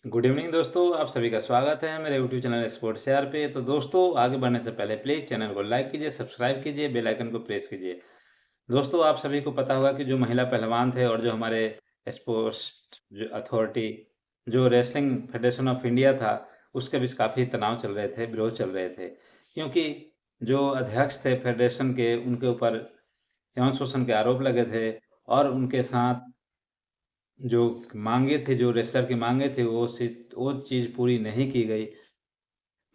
Good evening दोस्तों, आप सभी का स्वागत है मेरे यूट्यूब चैनल स्पोर्ट्स शेयर पे। तो दोस्तों, आगे बढ़ने से पहले प्लीज चैनल को लाइक कीजिए, सब्सक्राइब कीजिए, बेल आइकन को प्रेस कीजिए। दोस्तों, आप सभी को पता होगा कि जो महिला पहलवान थे और जो हमारे स्पोर्ट्स जो अथॉरिटी जो रेसलिंग फेडरेशन ऑफ इंडिया था, उसके बीच काफ़ी तनाव चल रहे थे, विरोध चल रहे थे। क्योंकि जो अध्यक्ष थे फेडरेशन के, उनके ऊपर यौन शोषण के आरोप लगे थे और उनके साथ जो मांगे थे, जो रेसलर की मांगे थे, वो चीज़ पूरी नहीं की गई।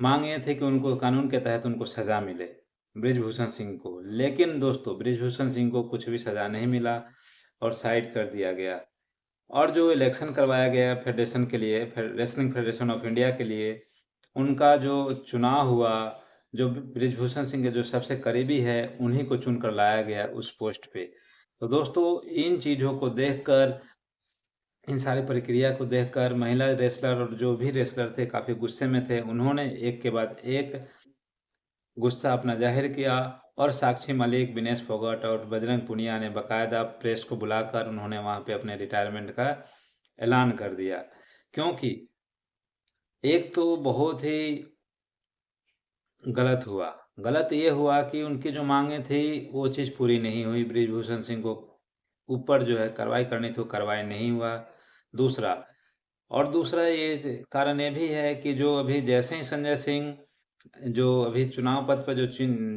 मांग ये थी कि उनको कानून के तहत उनको सज़ा मिले, बृजभूषण सिंह को। लेकिन दोस्तों, बृजभूषण सिंह को कुछ भी सज़ा नहीं मिला और साइड कर दिया गया। और जो इलेक्शन करवाया गया फेडरेशन के लिए, रेसलिंग फेडरेशन ऑफ इंडिया के लिए, उनका जो चुनाव हुआ, जो बृजभूषण सिंह के जो सबसे करीबी है, उन्हीं को चुनकर लाया गया उस पोस्ट पे। तो दोस्तों, इन चीज़ों को देखकर, इन सारी प्रक्रिया को देखकर महिला रेसलर और जो भी रेसलर थे काफ़ी गुस्से में थे। उन्होंने एक के बाद एक गुस्सा अपना ज़ाहिर किया और साक्षी मलिक, विनेश फोगाट और बजरंग पुनिया ने बाकायदा प्रेस को बुलाकर उन्होंने वहाँ पे अपने रिटायरमेंट का ऐलान कर दिया। क्योंकि एक तो बहुत ही गलत हुआ। गलत ये हुआ कि उनकी जो माँगें थी, वो चीज़ पूरी नहीं हुई। बृजभूषण सिंह को ऊपर जो है कार्रवाई करनी थी, वो कार्रवाई नहीं हुआ। दूसरा दूसरा ये कारण ये भी है कि जो अभी जैसे ही संजय सिंह जो अभी चुनाव पद पर जो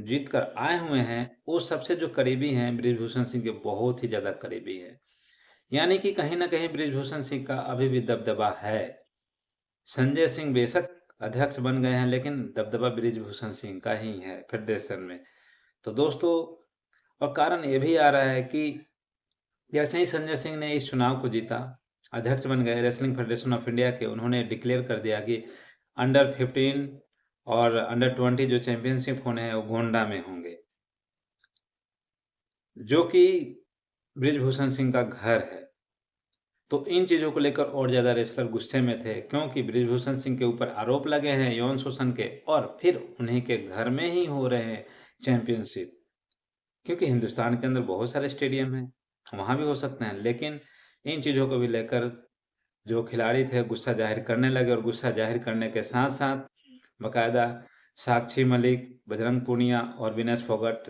जीत कर आए हुए हैं, वो सबसे जो करीबी हैं बृजभूषण सिंह के, बहुत ही ज़्यादा करीबी है। यानी कि कहीं न कहीं बृजभूषण सिंह का अभी भी दबदबा है। संजय सिंह बेशक अध्यक्ष बन गए हैं, लेकिन दबदबा बृजभूषण सिंह का ही है फेडरेशन में। तो दोस्तों, और कारण ये भी आ रहा है कि जैसे ही संजय सिंह ने इस चुनाव को जीता, अध्यक्ष बन गए रेसलिंग फेडरेशन ऑफ इंडिया के, उन्होंने डिक्लेयर कर दिया कि अंडर 15 और अंडर 20 जो चैंपियनशिप होने हैं, वो गोंडा में होंगे, जो कि बृजभूषण सिंह का घर है। तो इन चीज़ों को लेकर और ज़्यादा रेसलर गुस्से में थे, क्योंकि बृजभूषण सिंह के ऊपर आरोप लगे हैं यौन शोषण के, और फिर उन्हीं के घर में ही हो रहे हैं चैंपियनशिप। क्योंकि हिंदुस्तान के अंदर बहुत सारे स्टेडियम हैं, वहाँ भी हो सकते हैं, लेकिन इन चीज़ों को भी लेकर जो खिलाड़ी थे गुस्सा ज़ाहिर करने लगे, और गुस्सा ज़ाहिर करने के साथ-साथ बाकायदा साक्षी मलिक, बजरंग पूनिया और विनेश फोगाट,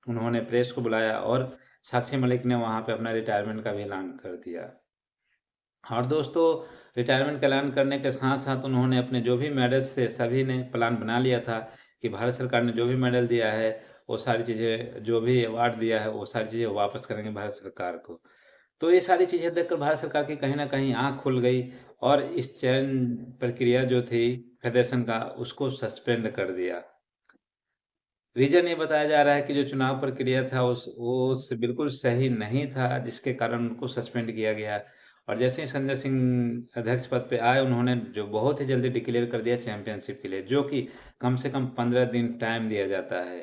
उन्होंने प्रेस को बुलाया और साक्षी मलिक ने वहाँ पे अपना रिटायरमेंट का भी ऐलान कर दिया। और दोस्तों, रिटायरमेंट का ऐलान करने के साथ-साथ उन्होंने अपने जो भी मेडल्स थे, सभी ने प्लान बना लिया था कि भारत सरकार ने जो भी मेडल दिया है, वो सारी चीज़ें, जो भी अवार्ड दिया है, वो सारी चीज़ें वापस करेंगे भारत सरकार को। तो ये सारी चीज़ें देखकर भारत सरकार की कहीं न कहीं आँख खुल गई और इस चयन प्रक्रिया जो थी फेडरेशन का, उसको सस्पेंड कर दिया। रीज़न ये बताया जा रहा है कि जो चुनाव प्रक्रिया था उस बिल्कुल सही नहीं था, जिसके कारण उनको सस्पेंड किया गया। और जैसे ही संजय सिंह अध्यक्ष पद पे आए, उन्होंने जो बहुत ही जल्दी डिक्लेयर कर दिया चैंपियनशिप के लिए, जो कि कम से कम 15 दिन टाइम दिया जाता है।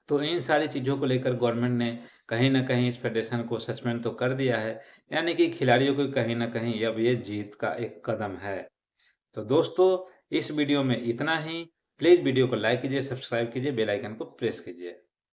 तो इन सारी चीज़ों को लेकर गवर्नमेंट ने कहीं न कहीं इस फेडरेशन को सस्पेंड तो कर दिया है, यानी कि खिलाड़ियों को कहीं न कहीं अब ये जीत का एक कदम है। तो दोस्तों, इस वीडियो में इतना ही। प्लीज़ वीडियो को लाइक कीजिए, सब्सक्राइब कीजिए, बेल आइकन को प्रेस कीजिए।